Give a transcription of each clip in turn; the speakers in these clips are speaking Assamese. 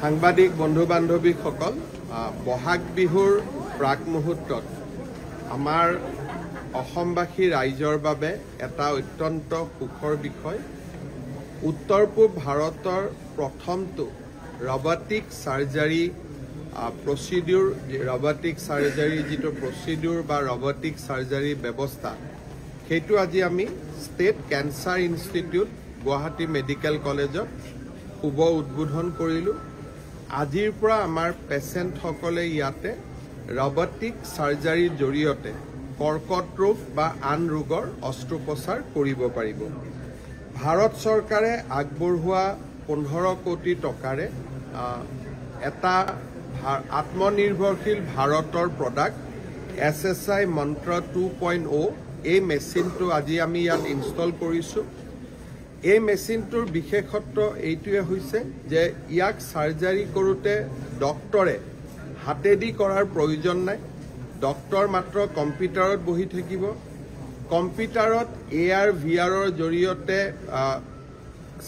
সাংবাদিক বন্ধু বান্ধৱীসকল বহাগ বিহুৰ প্ৰাক মুহূৰ্তত আমাৰ অসমবাসী ৰাইজৰ বাবে এটা অত্যন্ত সুখৰ বিষয় উত্তৰ পূব ভাৰতৰ প্ৰথমটো ৰবটিক সাৰ্জাৰী প্ৰচিডিউৰ ৰবটিক সাৰ্জাৰী যিটো প্ৰচিডিউৰ বা ৰবটিক সাৰ্জাৰী ব্যৱস্থা সেইটো আজি আমি state cancer institute Guwahati medical কলেজত শুভ উদ্বোধন কৰিলো আজিৰ পৰা আমাৰ পেচেণ্টসকলে ইয়াতে ৰবটিক সাৰ্জাৰীৰ জৰিয়তে কৰ্কট ৰোগ বা আন ৰোগৰ অস্ত্ৰোপচাৰ কৰিব পাৰিব ভাৰত চৰকাৰে আগবঢ়োৱা 15 কোটি টকাৰে এটা আত্মনিৰ্ভৰশীল ভাৰতৰ প্ৰডাক্ট SSI মন্ত্ৰ 2.0 এই মেচিনটো আজি আমি ইয়াত ইনষ্টল কৰিছো এই মেচিনটোৰ বিশেষত্ব এইটোৱে হৈছে যে ইয়াক সাৰ্জাৰী কৰোতে ডক্টৰে হাতেদি কৰাৰ প্ৰয়োজন নাই ডক্টৰ মাত্ৰ কম্পিউটাৰত বহি থাকিব কম্পিউটাৰত AR VR ৰ জৰিয়তে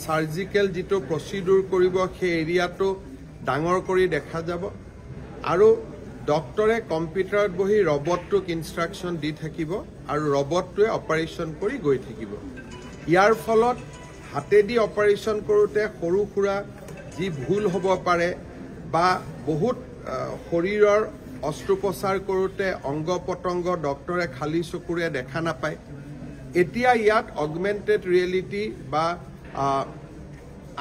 সাৰ্জিক্যাল যিটো প্ৰচিডিউৰ কৰিব সেই এৰিয়াটো ডাঙৰ কৰি দেখা যাব আৰু ডক্টৰে কম্পিউটাৰত বহি ৰবটটোক ইনষ্ট্ৰাকচন দি থাকিব আৰু ৰবটটোৱে অপাৰেশ্যন কৰি গৈ থাকিব ইয়াৰ ফলত হাতেদি অপাৰেশ্যন কৰোতে সৰু খুৰা যি ভুল হ'ব পাৰে বা বহুত শৰীৰৰ অস্ত্ৰোপচাৰ কৰোতে অংগ পতংগ ডক্টৰে খালি চকুৰে দেখা নাপায় এতিয়া ইয়াত অগমেন্টেড ৰিয়েলিটি বা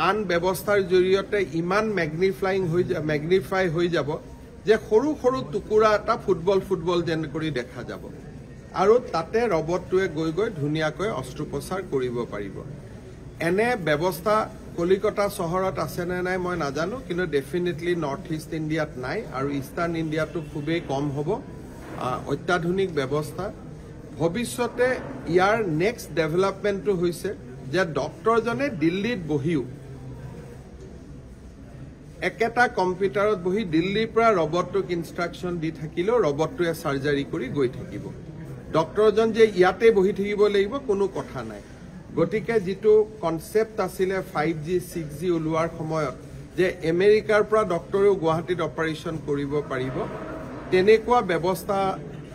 আন ব্যৱস্থাৰ জৰিয়তে ইমান ম্যাগনিফাই হৈ যাব যে সৰু সৰু টুকুৰা এটা ফুটবল যেন কৰি দেখা যাব আৰু তাতে ৰবটটোৱে গৈ গৈ ধুনীয়াকৈ অস্ত্ৰোপচাৰ কৰিব পাৰিব এনে ব্যৱস্থা কলিকতা চহৰত আছে নে নাই মই নাজানো কিন্তু ডেফিনেটলি নৰ্থ ইষ্ট ইণ্ডিয়াত নাই আৰু ইষ্টাৰ্ণ ইণ্ডিয়াটো খুবেই কম হ'ব অত্যাধুনিক ব্যৱস্থা ভৱিষ্যতে ইয়াৰ নেক্সট ডেভেলপমেণ্টটো হৈছে যে ডক্টৰজনে দিল্লীত বহিও একেটা কম্পিউটাৰত বহি দিল্লীৰ পৰা ৰবটটোক ইনষ্ট্ৰাকচন দি থাকিলেও ৰবটটোৱে সাৰ্জাৰী কৰি গৈ থাকিব ডক্টৰজন যে ইয়াতে বহি থাকিব লাগিব কোনো কথা নাই গতিকে যিটো কনসেপ্ট আছিল 5G 6G ওলোৱাৰ সময়ত যে আমেৰিকাৰ পৰা ডক্টৰেও গুৱাহাটীত অপাৰেশ্যন কৰিব পাৰিব তেনেকুৱা ব্যৱস্থা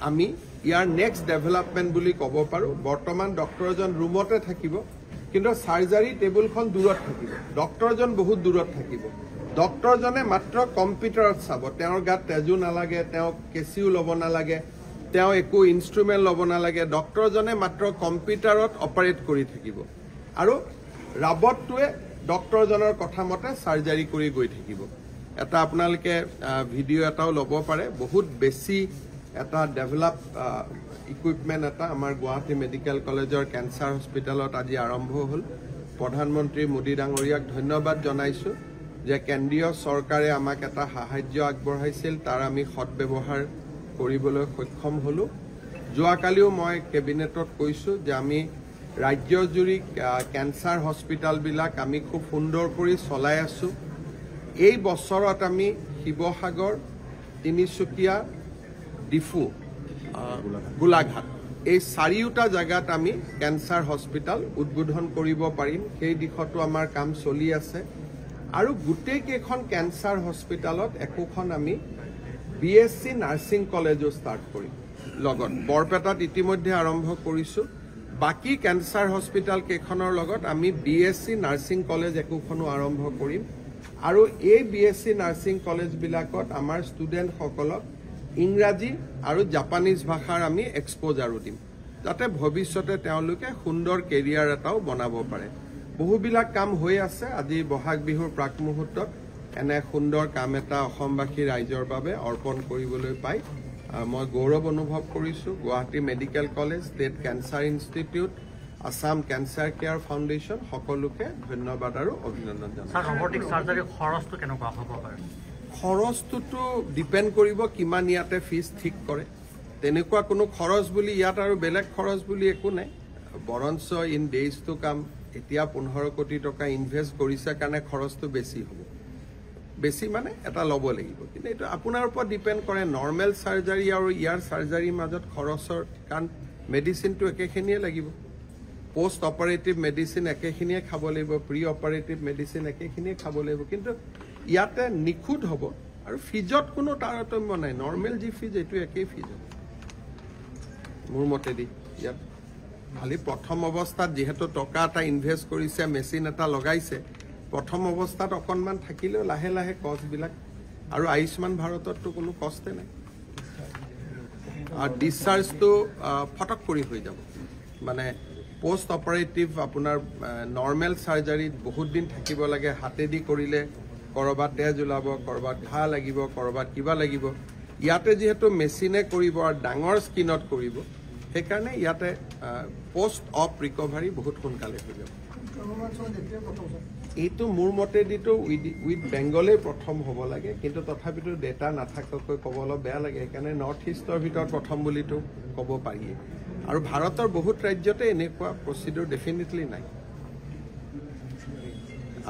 আমি ইয়াৰ নেক্সট ডেভেলপমেণ্ট বুলি ক'ব পাৰো বৰ্তমান ডক্টৰজন ৰুমতে থাকিব কিন্তু সাৰ্জাৰী টেবুলখন দূৰত থাকিব ডক্টৰজন বহুত দূৰত থাকিব ডক্টৰজনে মাত্ৰ কম্পিউটাৰত চাব তেওঁৰ গাত তেজু নালাগে তেওঁ কেচিও ল'ব নালাগে তেওঁ একো ইনষ্ট্ৰুমেণ্ট ল'ব নালাগে ডক্টৰজনে মাত্ৰ কম্পিউটাৰত অপাৰেট কৰি থাকিব আৰু ৰবটটোৱে ডক্টৰজনৰ কথা মতে সাৰ্জাৰী কৰি গৈ থাকিব এটা আপোনালোকে ভিডিঅ' এটাও ল'ব পাৰে বহুত বেছি এটা ডেভেলপ ইকুইপমেণ্ট এটা আমাৰ গুৱাহাটী মেডিকেল কলেজৰ কেন্সাৰ হস্পিটেলত আজি আৰম্ভ হ'ল প্ৰধানমন্ত্ৰী মোদী ডাঙৰীয়াক ধন্যবাদ জনাইছো যে কেন্দ্ৰীয় চৰকাৰে আমাক এটা সাহায্য আগবঢ়াইছিল তাৰ আমি সৎব্যৱহাৰ কৰিবলৈ সক্ষম হলো যোৱাকালিও মই কেবিনেটত কৈছো যে আমি ৰাজ্যজুৰি কেন্সাৰ হস্পিটেলবিলাক আমি খুব সুন্দৰ কৰি চলাই আছো এই বছৰত আমি শিৱসাগৰ তিনিচুকীয়া ডিফু গোলাঘাট এই চাৰিটা জায়গাত আমি কেন্সাৰ হস্পিটেল উদ্বোধন কৰিব পাৰিম সেই দিশতো আমাৰ কাম চলি আছে আৰু গোটেই কেইখন কেন্সাৰ হস্পিটেলত একোখন আমি BSc নাৰ্সিং কলেজো স্টাৰ্ট কৰিম লগত বৰপেটাত ইতিমধ্যে আৰম্ভ কৰিছো বাকি কেন্সাৰ হস্পিটেল কেইখনৰ লগত আমি BSc নাৰ্সিং কলেজ একোখনো আৰম্ভ কৰিম আৰু এই BSc নাৰ্সিং কলেজ বিলাকত আমাৰ ষ্টুডেন্ট সকলক ইংৰাজী আৰু জাপানীজ ভাষাৰ আমি এক্সপোজাৰো দিম যাতে ভৱিষ্যতে তেওঁলোকে সুন্দৰ কেৰিয়াৰ এটাও বনাব পাৰে বহুবিলাক কাম হৈ আছে আজি বহাগ বিহুৰ প্ৰাক মুহূৰ্তত এনে সুন্দৰ কাম এটা অসমবাসী ৰাইজৰ বাবে অৰ্পণ কৰিবলৈ পাই মই গৌৰৱ অনুভৱ কৰিছো Guwahati medical college state cancer institute Assam cancer care foundation সকলোকে ধন্যবাদ আৰু অভিনন্দন জনাইছো ৰবটিক সাৰ্জাৰী খৰচটো কেনেকুৱা হ'ব পাৰে খৰচটো ডিপেন্ড কৰিব কিমান ইয়াতে ফিজ ঠিক কৰে তেনেকুৱা কোনো খৰচ বুলি ইয়াত আৰু বেলেগ খৰচ বুলি একো নাই বৰঞ্চ ইন ডেইজ টু কাম এতিয়া 15 কোটি টকা ইনভেষ্ট কৰিছে কাৰণে খৰচটো বেছি হ'ব বেছি মানে এটা ল'ব লাগিব কিন্তু এটা আপোনাৰ ওপৰত ডিপেন্ড কৰে নৰ্মেল সাৰ্জাৰী আৰু ইয়াৰ সাৰ্জাৰীৰ মাজত খৰচৰ কাৰণ মেডিচিনটো একেখিনিয়ে লাগিব পোষ্ট অপাৰেটিভ মেডিচিন একেখিনিয়ে খাব লাগিব, প্ৰি অপাৰেটিভ মেডিচিন একেখিনিয়ে খাব লাগিব, কিন্তু ইয়াতে নিখুঁত হ'ব আৰু ফিজত কোনো তাৰতম্য নাই। নৰ্মেল যি ফিজ এইটো একেই ফিজ হ'ব মোৰ মতেদি। ইয়াত খালি প্ৰথম অৱস্থাত যিহেতু টকা এটা ইনভেষ্ট কৰিছে, মেচিন এটা লগাইছে, প্ৰথম অৱস্থাত অকণমান থাকিলেও লাহে লাহে কষ্টবিলাক, আৰু আয়ুষ্মান ভাৰতততো কোনো কষ্টে নাই। আৰু ডিছচাৰ্জটো ফটক কৰি হৈ যাব, মানে পোষ্ট অপাৰেটিভ আপোনাৰ নৰ্মেল চাৰ্জাৰীত বহুত দিন থাকিব লাগে, হাতেদি কৰিলে ক'ৰবাত তেজ ওলাব, ক'ৰবাত ঘাঁ লাগিব, ক'ৰবাত কিবা লাগিব। ইয়াতে যিহেতু মেচিনে কৰিব আৰু ডাঙৰ স্কিনত কৰিব, সেইকাৰণে ইয়াতে পোষ্ট অফ ৰিকভাৰী বহুত সোনকালে হৈ যাব। এইটো মোৰ মতেদিতো উইথ বেংগলেই প্ৰথম হ'ব লাগে, কিন্তু তথাপিতো ডেটা নাথাকাকৈ ক'ব অলপ বেয়া লাগে, সেইকাৰণে নৰ্থ ইষ্টৰ ভিতৰত প্ৰথম বুলিতো ক'ব পাৰিয়ে। আৰু ভাৰতৰ বহুত ৰাজ্যতে এনেকুৱা প্ৰচিডিউৰ ডেফিনেটলি নাই।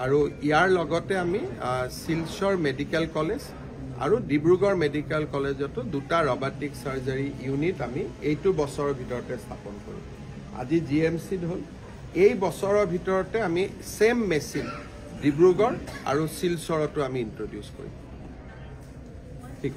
আৰু ইয়াৰ লগতে আমি শিলচৰ মেডিকেল কলেজ আৰু ডিব্ৰুগড় মেডিকেল কলেজতো 2টা ৰবটিক চাৰ্জাৰী ইউনিট আমি এইটো বছৰৰ ভিতৰতে স্থাপন কৰিম। আজি GMCত হ'ল, এই বছৰৰ ভিতৰতে আমি সেম মেচিন ডিব্ৰুগড় আৰু শিলচৰতো আমি ইন্ট্ৰডিউচ কৰিম। ঠিক